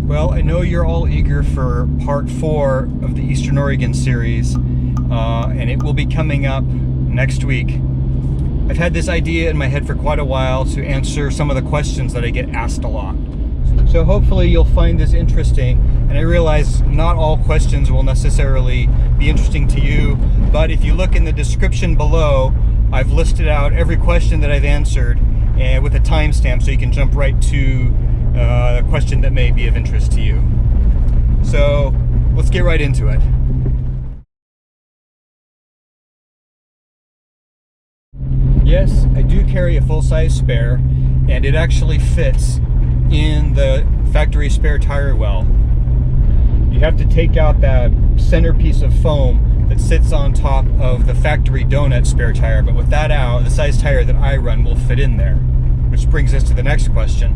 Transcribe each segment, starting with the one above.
Well, I know you're all eager for part 4 of the Eastern Oregon series, and it will be coming up next week. I've had this idea in my head for quite a while to answer some of the questions that I get asked a lot. So hopefully you'll find this interesting, and I realize not all questions will necessarily be interesting to you, but if you look in the description below, I've listed out every question that I've answered and with a timestamp so you can jump right to a question that may be of interest to you. So let's get right into it. Yes, I do carry a full-size spare, and it actually fits in the factory spare tire well. You have to take out that centerpiece of foam that sits on top of the factory donut spare tire, but with that out, the size tire that I run will fit in there. Which brings us to the next question.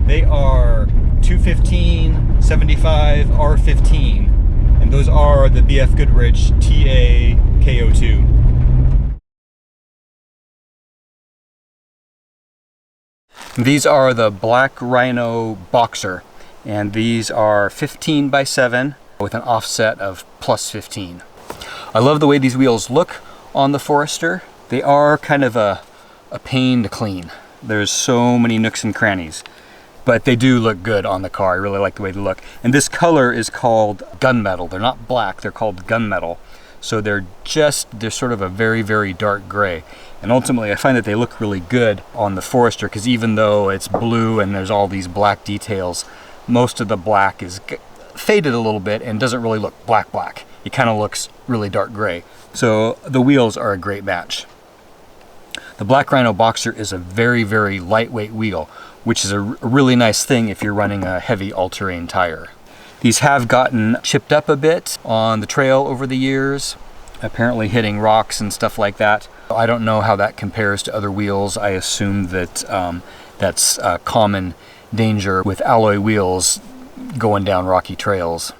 They are 215, 75, R15, and those are the BF Goodrich TA KO2. These are the Black Rhino Boxer, and these are 15 by 7 with an offset of plus 15. I love the way these wheels look on the Forester. They are kind of a pain to clean. There's so many nooks and crannies, but they do look good on the car. I really like the way they look. And this color is called gunmetal. They're not black, they're called gunmetal. So they're sort of a very, very dark gray. And ultimately I find that they look really good on the Forester, because even though it's blue and there's all these black details, most of the black is faded a little bit and doesn't really look black. It kind of looks really dark gray. So the wheels are a great match. The Black Rhino Boxer is a very, very lightweight wheel, which is a really nice thing if you're running a heavy all-terrain tire. These have gotten chipped up a bit on the trail over the years, apparently hitting rocks and stuff like that. I don't know how that compares to other wheels. I assume that that's a common danger with alloy wheels going down rocky trails.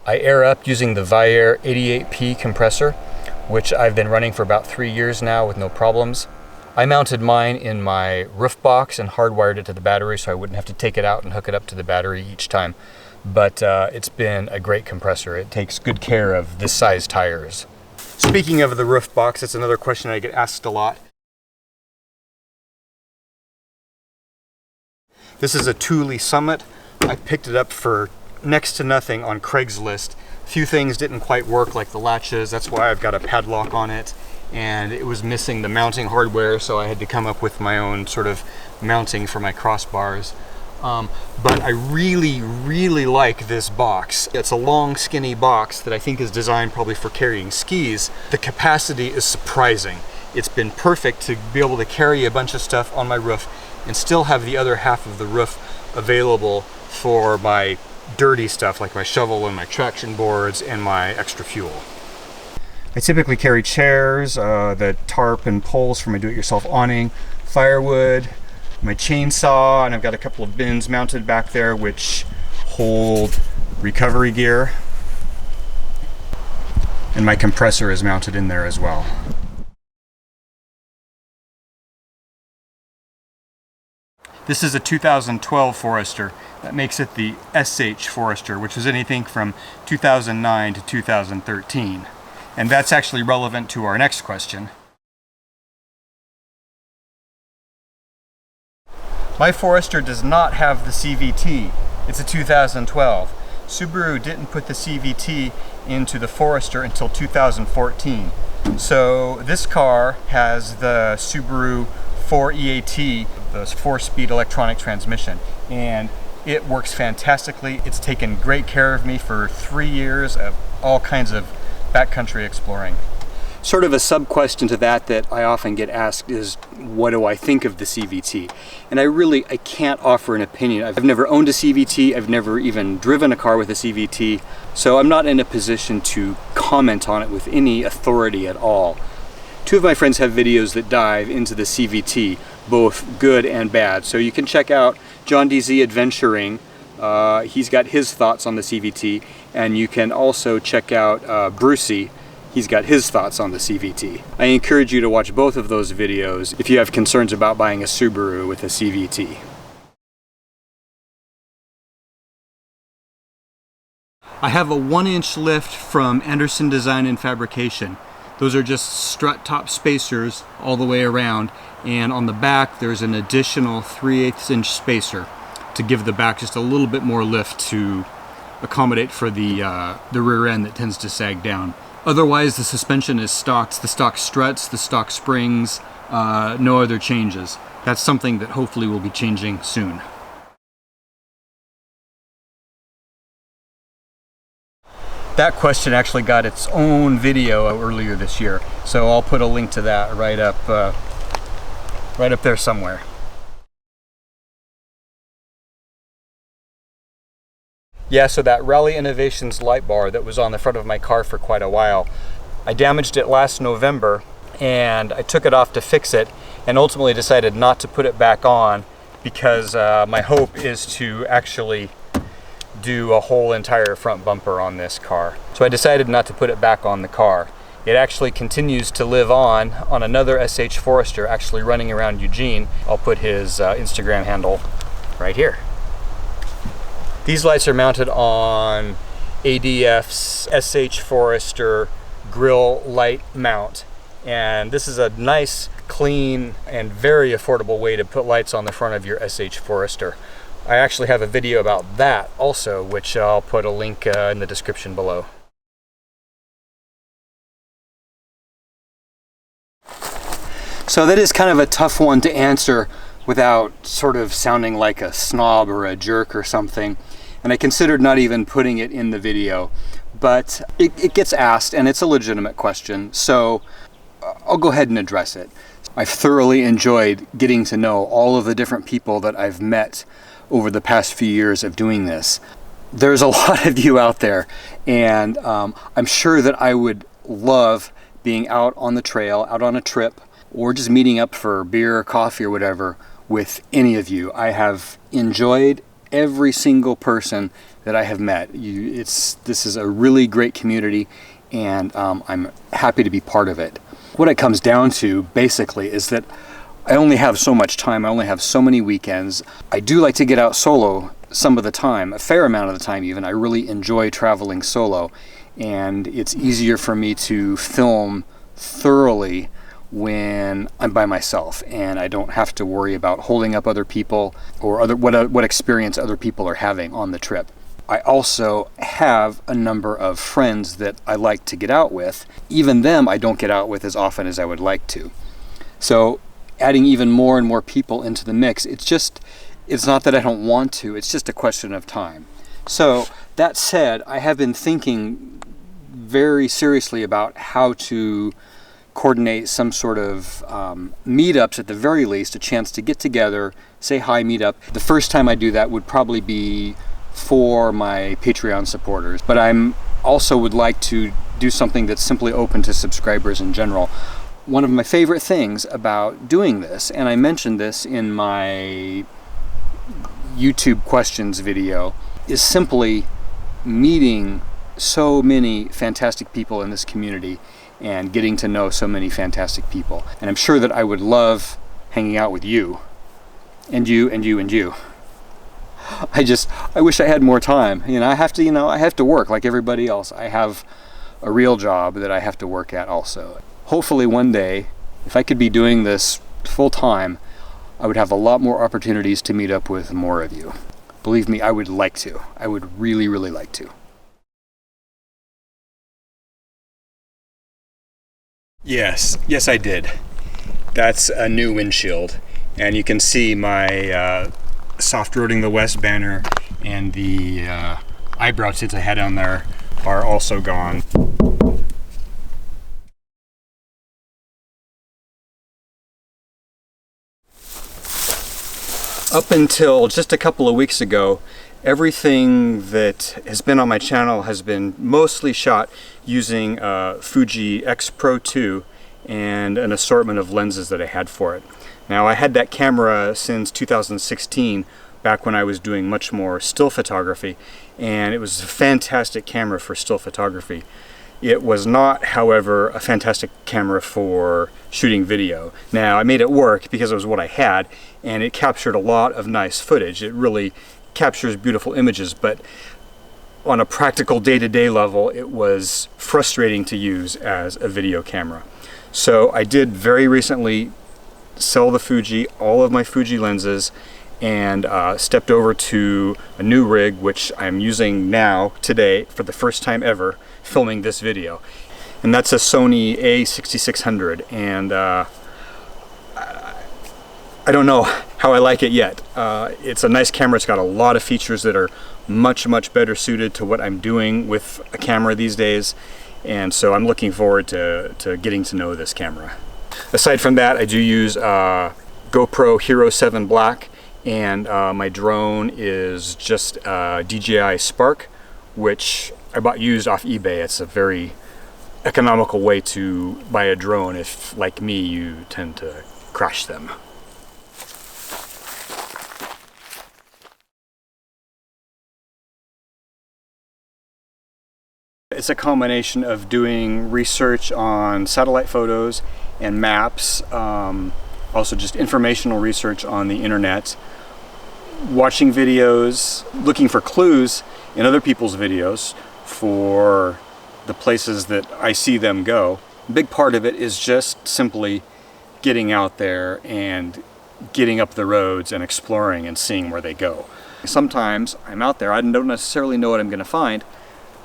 I air up using the Viair 88P compressor, which I've been running for about 3 years now with no problems. I mounted mine in my roof box and hardwired it to the battery so I wouldn't have to take it out and hook it up to the battery each time. But it's been a great compressor. It takes good care of this size tires. Speaking of the roof box, that's another question I get asked a lot. This is a Thule Summit. I picked it up for next to nothing on Craigslist. A few things didn't quite work, like the latches. That's why I've got a padlock on it, and it was missing the mounting hardware, so I had to come up with my own sort of mounting for my crossbars. But I really, really like this box. It's a long, skinny box that I think is designed probably for carrying skis. The capacity is surprising. It's been perfect to be able to carry a bunch of stuff on my roof and still have the other half of the roof available for my dirty stuff like my shovel and my traction boards and my extra fuel. I typically carry chairs, the tarp and poles for my do-it-yourself awning, firewood, my chainsaw, and I've got a couple of bins mounted back there which hold recovery gear, and my compressor is mounted in there as well. This is a 2012 Forester. That makes it the SH Forester, which was anything from 2009 to 2013. And that's actually relevant to our next question. My Forester does not have the CVT. It's a 2012. Subaru didn't put the CVT into the Forester until 2014. So this car has the Subaru 4EAT, the 4-speed electronic transmission, and it works fantastically. It's taken great care of me for 3 years of all kinds of backcountry exploring. Sort of a sub-question to that I often get asked is, what do I think of the CVT? And I can't offer an opinion. I've never owned a CVT, I've never even driven a car with a CVT, so I'm not in a position to comment on it with any authority at all. Two of my friends have videos that dive into the CVT, both good and bad, so you can check out JonDZ Adventuring. He's got his thoughts on the CVT, and you can also check out Brucey. he's got his thoughts on the CVT. I encourage you to watch both of those videos if you have concerns about buying a Subaru with a CVT. I have a 1-inch lift from Anderson Design and Fabrication. Those are just strut top spacers all the way around, and on the back there's an additional 3/8 inch spacer to give the back just a little bit more lift to accommodate for the rear end that tends to sag down. Otherwise the suspension is stocked, the stock struts, the stock springs, no other changes. That's something that hopefully will be changing soon. That question actually got its own video earlier this year, so I'll put a link to that right up there somewhere. Yeah, so that Rally Innovations light bar that was on the front of my car for quite a while, I damaged it last November and I took it off to fix it and ultimately decided not to put it back on because my hope is to actually do a whole entire front bumper on this car. So I decided not to put it back on the car. It actually continues to live on another SH Forester actually running around Eugene. I'll put his Instagram handle right here. These lights are mounted on ADF's SH Forester grill light mount, and this is a nice, clean, and very affordable way to put lights on the front of your SH Forester. I actually have a video about that also, which I'll put a link in the description below. So that is kind of a tough one to answer without sort of sounding like a snob or a jerk or something. And I considered not even putting it in the video, but it gets asked and it's a legitimate question. So I'll go ahead and address it. I've thoroughly enjoyed getting to know all of the different people that I've met over the past few years of doing this. There's a lot of you out there, and I'm sure that I would love being out on the trail, out on a trip, or just meeting up for beer or coffee or whatever with any of you. I have enjoyed every single person that I have met. This is a really great community, and I'm happy to be part of it. What it comes down to basically is that I only have so much time, I only have so many weekends. I do like to get out solo some of the time, a fair amount of the time even. I really enjoy traveling solo, and it's easier for me to film thoroughly when I'm by myself and I don't have to worry about holding up other people or what experience other people are having on the trip. I also have a number of friends that I like to get out with. Even them I don't get out with as often as I would like to. So adding even more and more people into the mix, it's not that I don't want to, it's just a question of time. So that said, I have been thinking very seriously about how to coordinate some sort of meetups, at the very least, a chance to get together, say hi, meet up. The first time I do that would probably be for my Patreon supporters, but I'm also would like to do something that's simply open to subscribers in general. One of my favorite things about doing this, and I mentioned this in my YouTube questions video, is simply meeting so many fantastic people in this community and getting to know so many fantastic people. And I'm sure that I would love hanging out with you, and you, and you, and you. I wish I had more time. I have to work like everybody else. I have a real job that I have to work at also. Hopefully one day, if I could be doing this full time, I would have a lot more opportunities to meet up with more of you. Believe me, I would like to. I would really, really like to. Yes, I did. That's a new windshield. And you can see my Softroading the West banner and the eyebrow tits I had on there are also gone. Up until just a couple of weeks ago, everything that has been on my channel has been mostly shot using Fuji X Pro 2 and an assortment of lenses that I had for it. Now, I had that camera since 2016, back when I was doing much more still photography, and it was a fantastic camera for still photography. It was not, however, a fantastic camera for shooting video. Now, I made it work because it was what I had, and it captured a lot of nice footage. It really captures beautiful images, but on a practical day-to-day level, it was frustrating to use as a video camera. So I did very recently sell the Fuji, all of my Fuji lenses, and stepped over to a new rig, which I'm using now, today, for the first time ever, filming this video. And that's a Sony A6600, and I don't know how I like it yet. It's a nice camera. It's got a lot of features that are much better suited to what I'm doing with a camera these days, and so I'm looking forward to getting to know this camera. Aside from that, I do use GoPro Hero 7 Black, and my drone is just DJI Spark, which I bought used off eBay. It's a very economical way to buy a drone if, like me, you tend to crash them. It's a combination of doing research on satellite photos and maps, also just informational research on the internet, watching videos, looking for clues in other people's videos for the places that I see them go. A big part of it is just simply getting out there and getting up the roads and exploring and seeing where they go. Sometimes I'm out there, I don't necessarily know what I'm going to find,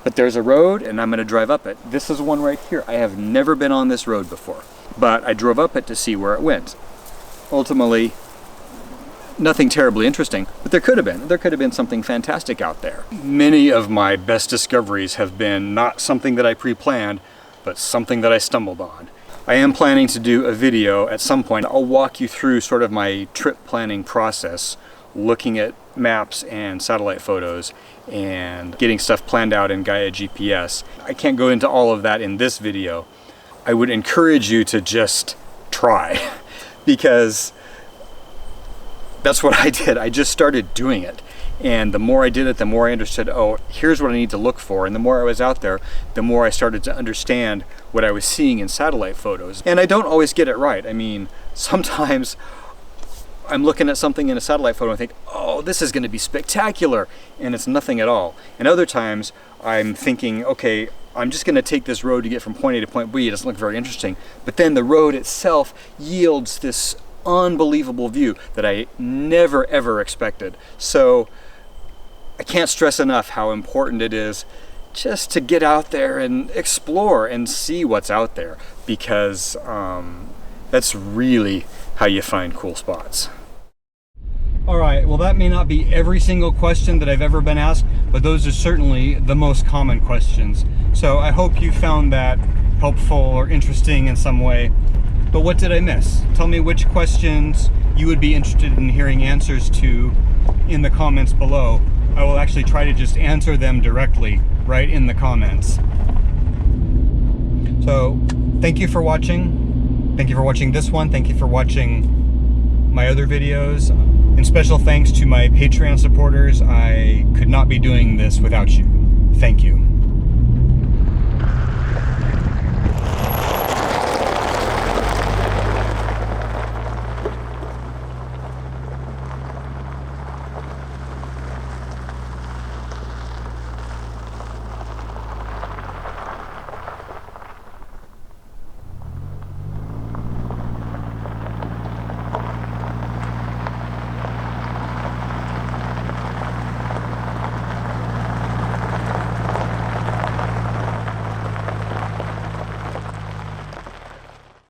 but there's a road and I'm going to drive up it. This is one right here. I have never been on this road before, but I drove up it to see where it went. Ultimately, nothing terribly interesting, but there could have been. There could have been something fantastic out there. Many of my best discoveries have been not something that I pre-planned, but something that I stumbled on. I am planning to do a video at some point. I'll walk you through sort of my trip planning process, looking at maps and satellite photos and getting stuff planned out in Gaia GPS. I can't go into all of that in this video. I would encourage you to just try, because that's what I did. I just started doing it, and the more I did it, the more I understood, oh, here's what I need to look for. And the more I was out there, the more I started to understand what I was seeing in satellite photos. And I don't always get it right. I mean, sometimes I'm looking at something in a satellite photo and think, oh, this is going to be spectacular, and it's nothing at all. And other times I'm thinking, okay, I'm just going to take this road to get from point A to point B. It doesn't look very interesting, but then the road itself yields this unbelievable view that I never ever expected. So I can't stress enough how important it is just to get out there and explore and see what's out there, because that's really how you find cool spots. Alright, well, that may not be every single question that I've ever been asked, but those are certainly the most common questions. So I hope you found that helpful or interesting in some way. But what did I miss? Tell me which questions you would be interested in hearing answers to in the comments below. I will actually try to just answer them directly right in the comments. So thank you for watching. Thank you for watching this one. Thank you for watching my other videos. And special thanks to my Patreon supporters. I could not be doing this without you. Thank you.